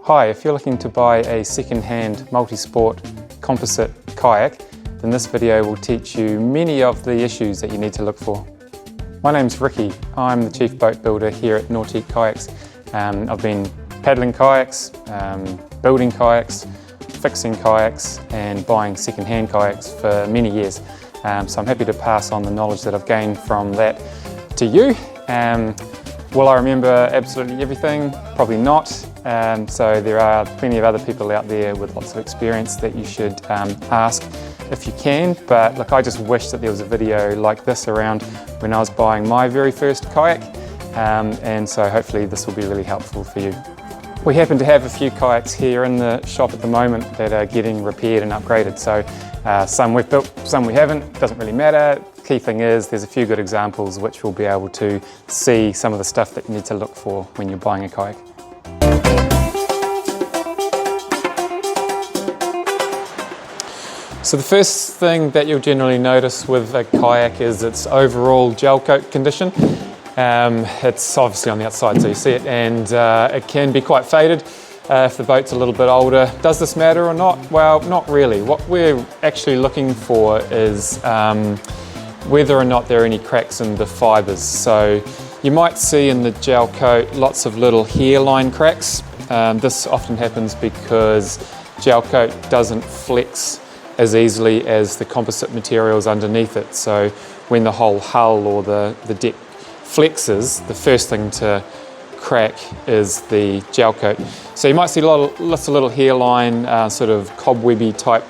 Hi, if you're looking to buy a second-hand multi-sport composite kayak, then this video will teach you many of the issues that you need to look for. My name's Ricky. I'm the Chief Boat Builder here at Nautique Kayaks. I've been paddling kayaks, building kayaks, fixing kayaks and buying second-hand kayaks for many years. So I'm happy to pass on the knowledge that I've gained from that to you. Will I remember absolutely everything? Probably not. So there are plenty of other people out there with lots of experience that you should ask if you can. But look, I just wish that there was a video like this around when I was buying my very first kayak. And so hopefully this will be really helpful for you. We happen to have a few kayaks here in the shop at the moment that are getting repaired and upgraded. So some we've built, some we haven't, doesn't really matter. Key thing is there's a few good examples which we'll be able to see some of the stuff that you need to look for when you're buying a kayak. So the first thing that you'll generally notice with a kayak is its overall gel coat condition. It's obviously on the outside so you see it, and it can be quite faded if the boat's a little bit older. Does this matter or not? Well, not really. What we're actually looking for is whether or not there are any cracks in the fibres. So you might see in the gel coat lots of little hairline cracks. This often happens because gel coat doesn't flex as easily as the composite materials underneath it. So when the whole hull or the deck flexes, the first thing to crack is the gel coat. So you might see lots of little hairline, sort of cobwebby type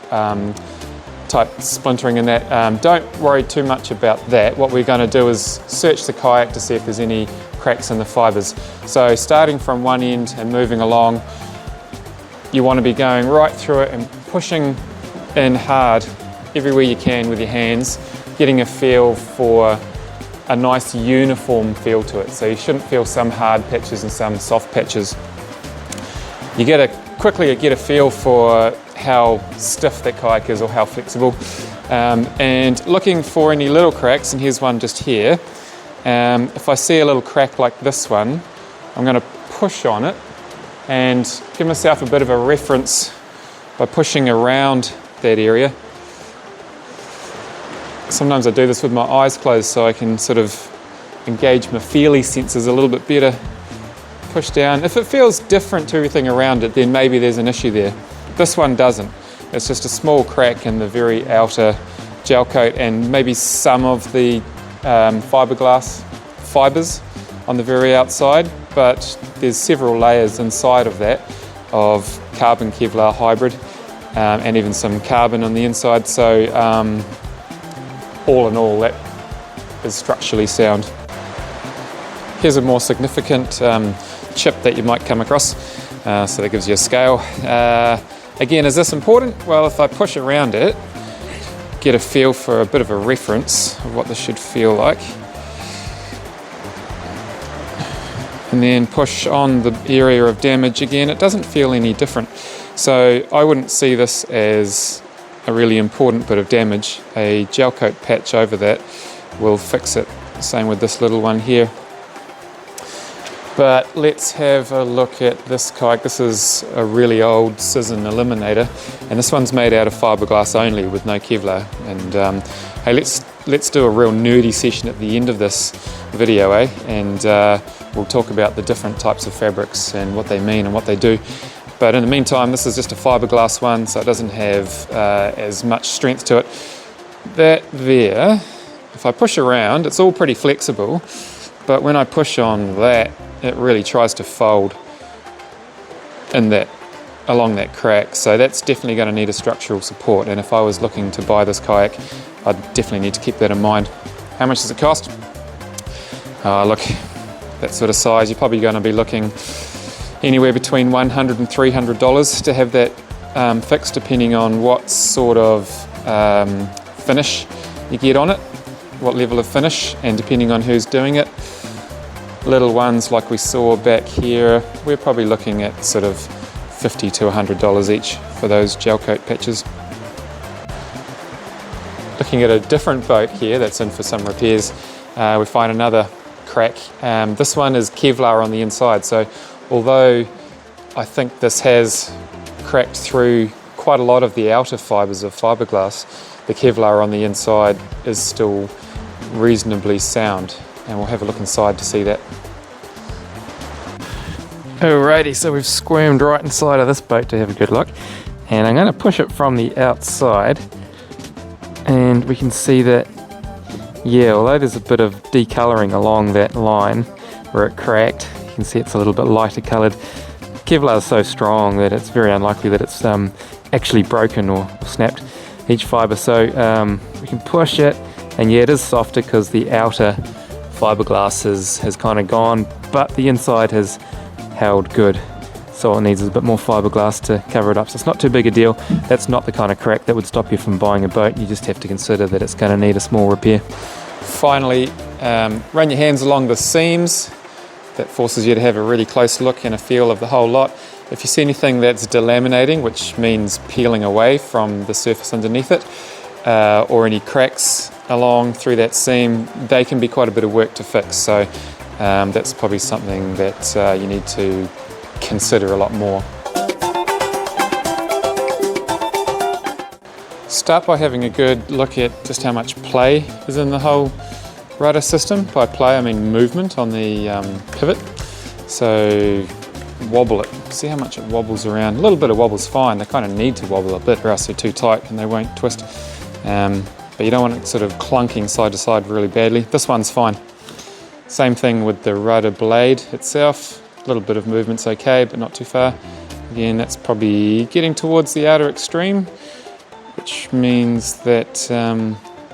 splintering in that. Don't worry too much about that. What we're going to do is search the kayak to see if there's any cracks in the fibres. So starting from one end and moving along, you want to be going right through it and pushing in hard everywhere you can with your hands, getting a feel for a nice uniform feel to it. So you shouldn't feel some hard patches and some soft patches. You quickly get a feel for how stiff that kayak is or how flexible. And looking for any little cracks, and here's one just here. If I see a little crack like this one, I'm going to push on it and give myself a bit of a reference by pushing around that area. Sometimes I do this with my eyes closed so I can sort of engage my feely senses a little bit better. Push down. If it feels different to everything around it, then maybe there's an issue there. This one doesn't. It's just a small crack in the very outer gel coat and maybe some of the fiberglass fibres on the very outside, but there's several layers inside of that of carbon Kevlar hybrid and even some carbon on the inside. So all in all, that is structurally sound. Here's a more significant chip that you might come across, so that gives you a scale. Again, is this important? Well, if I push around it, get a feel for a bit of a reference of what this should feel like, and then push on the area of damage again, it doesn't feel any different. So I wouldn't see this as a really important bit of damage. A gel coat patch over that will fix it. Same with this little one here. But let's have a look at this kayak. This is a really old Scissor Eliminator, and this one's made out of fiberglass only with no Kevlar. And hey, let's do a real nerdy session at the end of this video, eh? And we'll talk about the different types of fabrics and what they mean and what they do. But in the meantime, this is just a fiberglass one, so it doesn't have as much strength to it. That there, if I push around, it's all pretty flexible, but when I push on that, it really tries to fold along that crack. So that's definitely going to need a structural support, and if I was looking to buy this kayak, I'd definitely need to keep that in mind. How much does it cost? Look, that sort of size, you're probably going to be looking anywhere between $100 and $300 to have that fixed, depending on what sort of finish you get on it, what level of finish, and depending on who's doing it. Little ones like we saw back here, we're probably looking at sort of $50 to $100 each for those gel coat patches. Looking at a different boat here that's in for some repairs, we find another crack. This one is Kevlar on the inside, so although I think this has cracked through quite a lot of the outer fibres of fiberglass. The Kevlar on the inside is still reasonably sound, and we'll have a look inside to see that. Alrighty, so we've squirmed right inside of this boat to have a good look, and I'm going to push it from the outside, and we can see that, yeah, although there's a bit of decolouring along that line where it cracked, you can see it's a little bit lighter coloured. Kevlar is so strong that it's very unlikely that it's actually broken or snapped each fibre, so we can push it, and yeah, it is softer because the outer fiberglass has kind of gone, but the inside has held good. So all it needs is a bit more fiberglass to cover it up, so it's not too big a deal. That's not the kind of crack that would stop you from buying a boat. You just have to consider that it's going to need a small repair. Finally, run your hands along the seams. That forces you to have a really close look and a feel of the whole lot. If you see anything that's delaminating, which means peeling away from the surface underneath it, or any cracks along through that seam, they can be quite a bit of work to fix. So that's probably something that you need to consider a lot more. Start by having a good look at just how much play is in the whole rudder system. By play I mean movement on the pivot. So wobble it, see how much it wobbles around. A little bit of wobble's fine, they kind of need to wobble a bit or else they're too tight and they won't twist. But you don't want it sort of clunking side to side really badly. This one's fine. Same thing with the rudder blade itself. A little bit of movement's okay, but not too far. Again, that's probably getting towards the outer extreme, which means that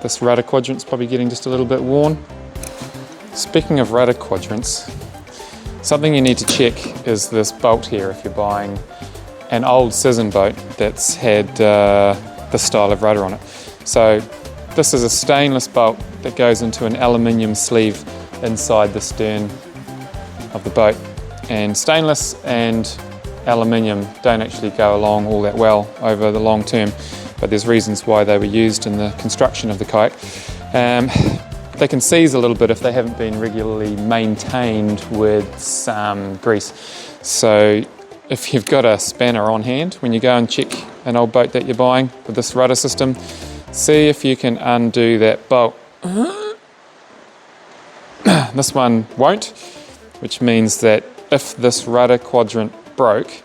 this rudder quadrant's probably getting just a little bit worn. Speaking of rudder quadrants, something you need to check is this bolt here if you're buying an old scissor boat that's had this style of rudder on it. So this is a stainless bolt that goes into an aluminium sleeve inside the stern of the boat. And stainless and aluminium don't actually go along all that well over the long term, but there's reasons why they were used in the construction of the kayak. They can seize a little bit if they haven't been regularly maintained with some grease. So if you've got a spanner on hand, when you go and check an old boat that you're buying with this rudder system, see if you can undo that bolt. This one won't, which means that if this rudder quadrant broke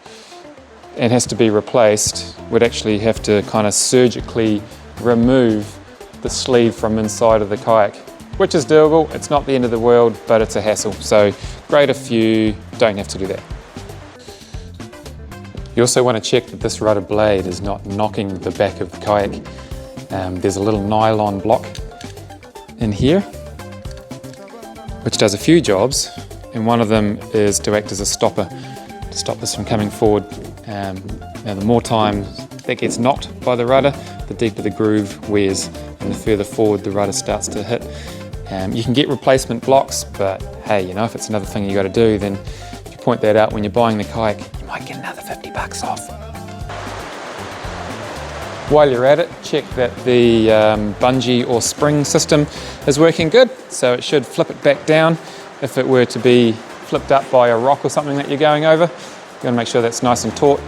and has to be replaced, we'd actually have to kind of surgically remove the sleeve from inside of the kayak, which is doable. It's not the end of the world, but it's a hassle. So great if you don't have to do that. You also want to check that this rudder blade is not knocking the back of the kayak. There's a little nylon block in here, which does a few jobs, and one of them is to act as a stopper to stop this from coming forward. Now the more time that gets knocked by the rudder, the deeper the groove wears and the further forward the rudder starts to hit. You can get replacement blocks, but hey, you know, if it's another thing you got to do, then if you point that out when you're buying the kayak, you might get another 50 bucks off. While you're at it, check that the bungee or spring system is working good. So it should flip it back down. If it were to be flipped up by a rock or something that you're going over, you want to make sure that's nice and taut.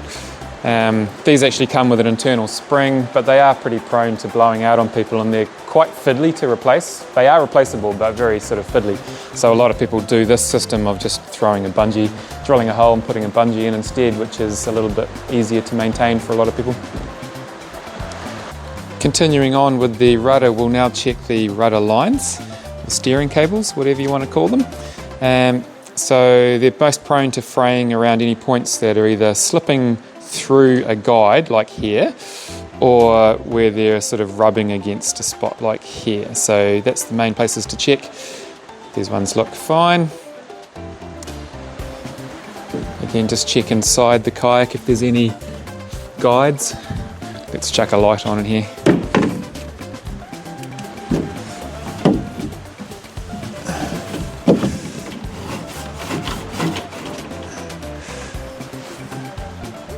These actually come with an internal spring, but they are pretty prone to blowing out on people, and they're quite fiddly to replace. They are replaceable, but very sort of fiddly. So a lot of people do this system of just throwing a bungee, drilling a hole and putting a bungee in instead, which is a little bit easier to maintain for a lot of people. Continuing on with the rudder, we'll now check the rudder lines, the steering cables, whatever you want to call them. So they're most prone to fraying around any points that are either slipping through a guide like here, or where they're sort of rubbing against a spot like here. So that's the main places to check. These ones look fine. Again, just check inside the kayak if there's any guides. Let's chuck a light on in here.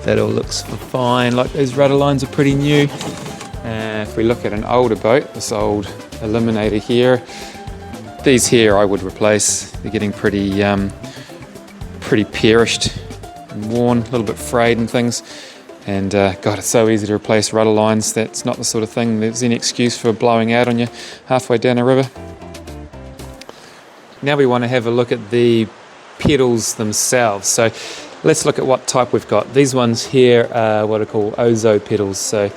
That all looks fine, like those rudder lines are pretty new. If we look at an older boat, this old Eliminator here, these here I would replace. They're getting pretty perished and worn, a little bit frayed and things. And God, it's so easy to replace rudder lines. That's not the sort of thing there's any excuse for blowing out on you halfway down a river. Now we want to have a look at the pedals themselves. So let's look at what type we've got. These ones here are what are called Ozo pedals. So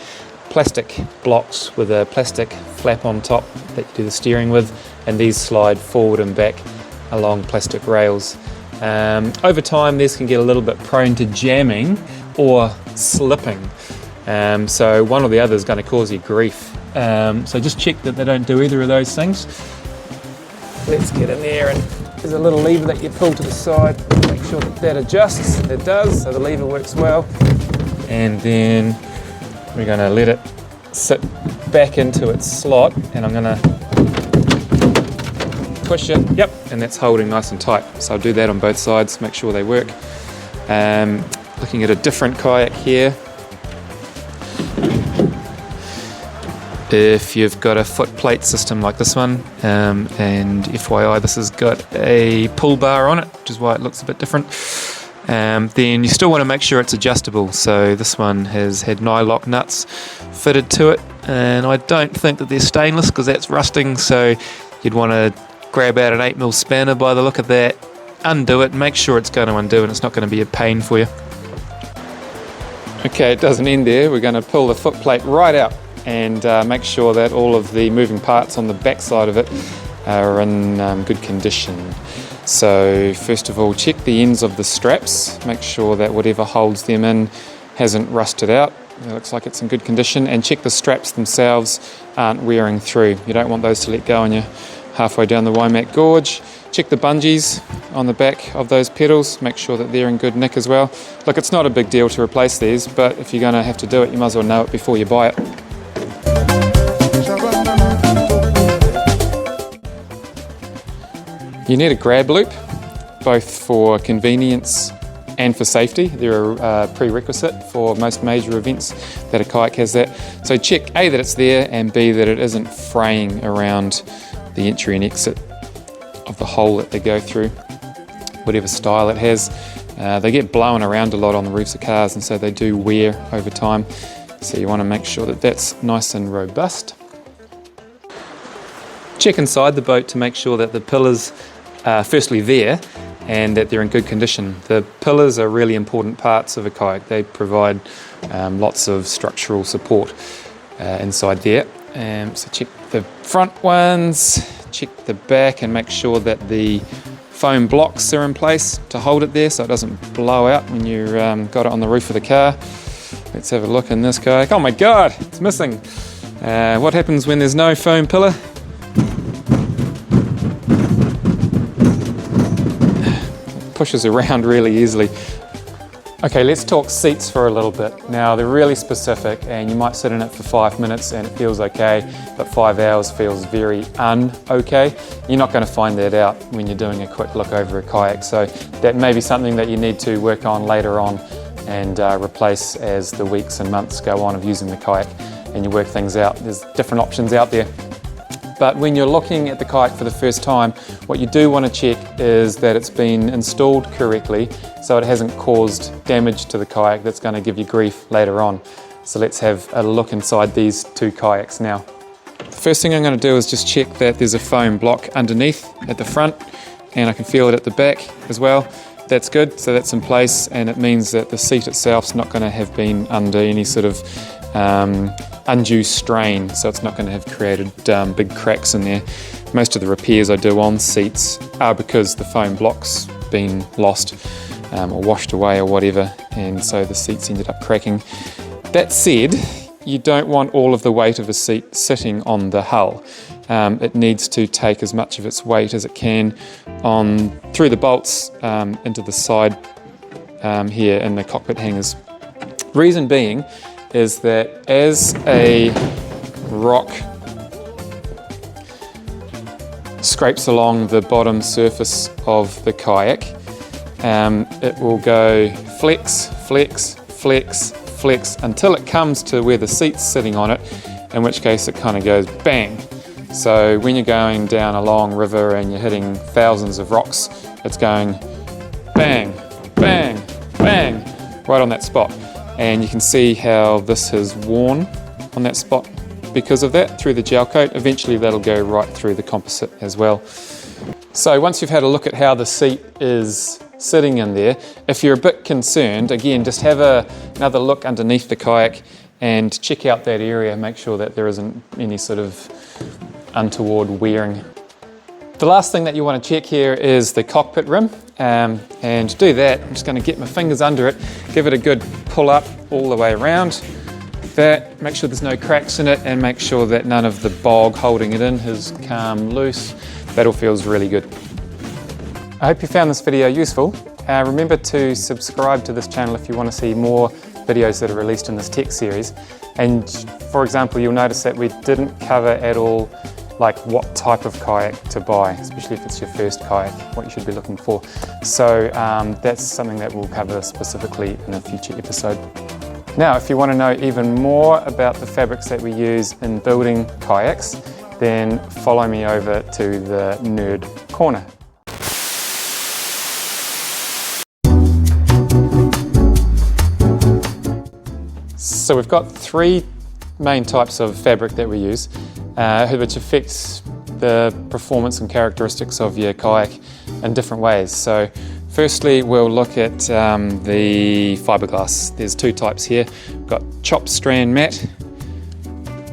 plastic blocks with a plastic flap on top that you do the steering with, and these slide forward and back along plastic rails. Over time, these can get a little bit prone to jamming or slipping. So one or the other is going to cause you grief. So just check that they don't do either of those things. Let's get in there, and there's a little lever that you pull to the side. Make sure that that adjusts. It does, so the lever works well. And then we're going to let it sit back into its slot, and I'm going to push it. Yep, and that's holding nice and tight. So I'll do that on both sides, make sure they work. Looking at a different kayak here. If you've got a foot plate system like this one, and FYI, this has got a pull bar on it, which is why it looks a bit different, then you still want to make sure it's adjustable. So this one has had nylock nuts fitted to it, and I don't think that they're stainless because that's rusting, so you'd want to grab out an 8mm spanner by the look of that, undo it, make sure it's going to undo and it's not going to be a pain for you. Okay, it doesn't end there. We're going to pull the foot plate right out and make sure that all of the moving parts on the back side of it are in good condition. So first of all, check the ends of the straps, make sure that whatever holds them in hasn't rusted out. It looks like it's in good condition, and check the straps themselves aren't wearing through. You don't want those to let go on you halfway down the Waimak Gorge. Check the bungees on the back of those pedals, make sure that they're in good nick as well. Look, it's not a big deal to replace these, but if you're going to have to do it, you might as well know it before you buy it. You need a grab loop, both for convenience and for safety. They're a prerequisite for most major events that a kayak has that. So check A, that it's there, and B, that it isn't fraying around the entry and exit of the hole that they go through, whatever style it has. They get blown around a lot on the roofs of cars, and so they do wear over time. So you want to make sure that that's nice and robust. Check inside the boat to make sure that the pillars are firstly there and that they're in good condition. The pillars are really important parts of a kayak. They provide lots of structural support inside there. So check the front ones, check the back, and make sure that the foam blocks are in place to hold it there so it doesn't blow out when you've got it on the roof of the car. Let's have a look in this kayak. Oh my God, it's missing. What happens when there's no foam pillar? Pushes around really easily. Okay, let's talk seats for a little bit. Now, they're really specific, and you might sit in it for 5 minutes and it feels okay, but 5 hours feels very un-okay. You're not going to find that out when you're doing a quick look over a kayak, so that may be something that you need to work on later on and replace as the weeks and months go on of using the kayak and you work things out. There's different options out there. But when you're looking at the kayak for the first time, what you do want to check is that it's been installed correctly so it hasn't caused damage to the kayak that's going to give you grief later on. So let's have a look inside these two kayaks now. The first thing I'm going to do is just check that there's a foam block underneath at the front, and I can feel it at the back as well. That's good, so that's in place, and it means that the seat itself's not going to have been under any sort of undue strain, so it's not going to have created big cracks in there. Most of the repairs I do on seats are because the foam block's been lost or washed away or whatever, and so the seats ended up cracking. That said, you don't want all of the weight of a seat sitting on the hull. It needs to take as much of its weight as it can through the bolts into the side here in the cockpit hangers. Reason being is that as a rock scrapes along the bottom surface of the kayak, it will go flex, flex, flex, flex until it comes to where the seat's sitting on it, in which case it kind of goes bang. So when you're going down a long river and you're hitting thousands of rocks, it's going bang, bang, bang, right on that spot. And you can see how this has worn on that spot because of that through the gel coat. Eventually that'll go right through the composite as well. So once you've had a look at how the seat is sitting in there, if you're a bit concerned, again, just have another look underneath the kayak and check out that area, make sure that there isn't any sort of untoward wearing. The last thing that you want to check here is the cockpit rim, and to do that, I'm just going to get my fingers under it, give it a good pull up all the way around. That, make sure there's no cracks in it, and make sure that none of the bog holding it in has come loose. That all feels really good. I hope you found this video useful. Remember to subscribe to this channel if you want to see more videos that are released in this tech series. And for example, you'll notice that we didn't cover at all like what type of kayak to buy, especially if it's your first kayak, what you should be looking for. So that's something that we'll cover specifically in a future episode. Now, if you want to know even more about the fabrics that we use in building kayaks, then follow me over to the Nerd Corner. So we've got three main types of fabric that we use, which affects the performance and characteristics of your kayak in different ways. So firstly, we'll look at the fiberglass. There's two types here. We've got chopped strand mat,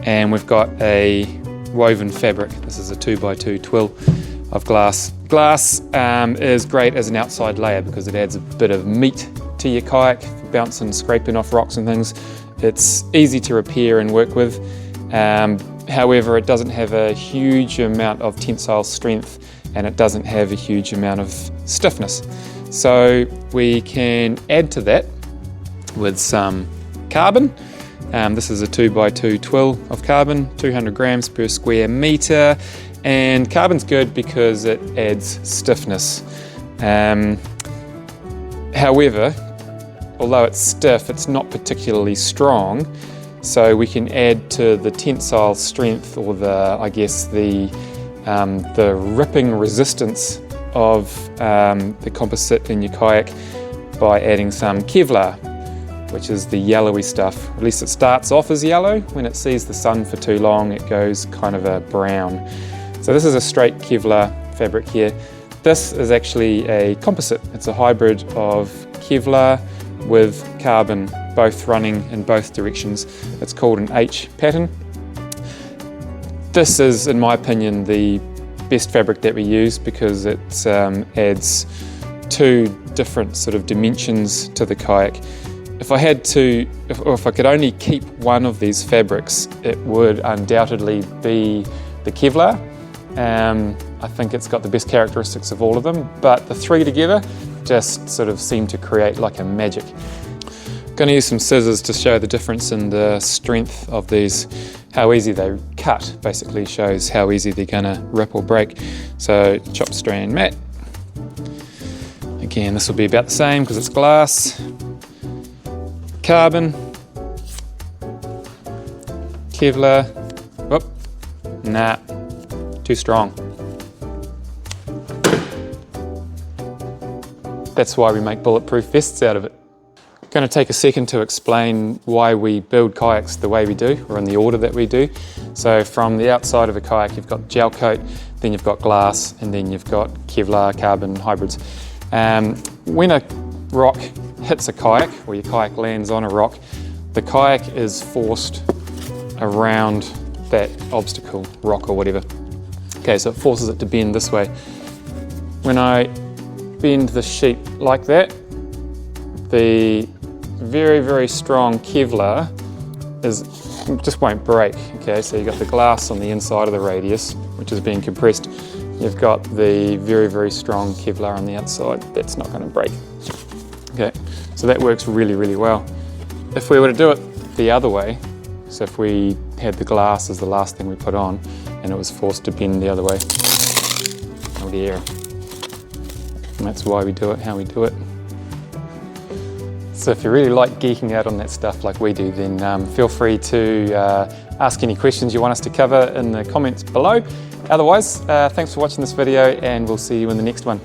and we've got a woven fabric. This is a 2x2 twill of glass. Glass is great as an outside layer because it adds a bit of meat to your kayak, bouncing, scraping off rocks and things. It's easy to repair and work with. However, it doesn't have a huge amount of tensile strength, and it doesn't have a huge amount of stiffness. So we can add to that with some carbon. This is a 2x2 twill of carbon, 200 grams per square meter, and carbon's good because it adds stiffness. However, although it's stiff, it's not particularly strong, so we can add to the tensile strength, or the ripping resistance of the composite in your kayak by adding some Kevlar, which is the yellowy stuff. At least it starts off as yellow. When it sees the sun for too long, it goes kind of a brown. So this is a straight Kevlar fabric here. This is actually a composite. It's a hybrid of Kevlar with carbon, both running in both directions. It's called an H pattern. This is, in my opinion, the best fabric that we use because it adds two different sort of dimensions to the kayak. If I could only keep one of these fabrics, it would undoubtedly be the Kevlar. I think it's got the best characteristics of all of them, but the three together just sort of seem to create like a magic. I'm going to use some scissors to show the difference in the strength of these. How easy they cut basically shows how easy they're going to rip or break. So chopped strand mat. Again, this will be about the same because it's glass. Carbon. Kevlar. Whoop. Nah, too strong. That's why we make bulletproof vests out of it. I'm going to take a second to explain why we build kayaks the way we do, or in the order that we do. So from the outside of a kayak, you've got gel coat, then you've got glass, and then you've got Kevlar, carbon, hybrids. When a rock hits a kayak, or your kayak lands on a rock, the kayak is forced around that obstacle, rock or whatever. Okay, so it forces it to bend this way. When I bend the sheet like that, the very, very strong Kevlar just won't break. Okay, so you've got the glass on the inside of the radius, which is being compressed. You've got the very, very strong Kevlar on the outside. That's not going to break. Okay, so that works really, really well. If we were to do it the other way, so if we had the glass as the last thing we put on and it was forced to bend the other way, oh dear. And that's why we do it how we do it. So if you really like geeking out on that stuff like we do, then feel free to ask any questions you want us to cover in the comments below. Otherwise, thanks for watching this video, and we'll see you in the next one.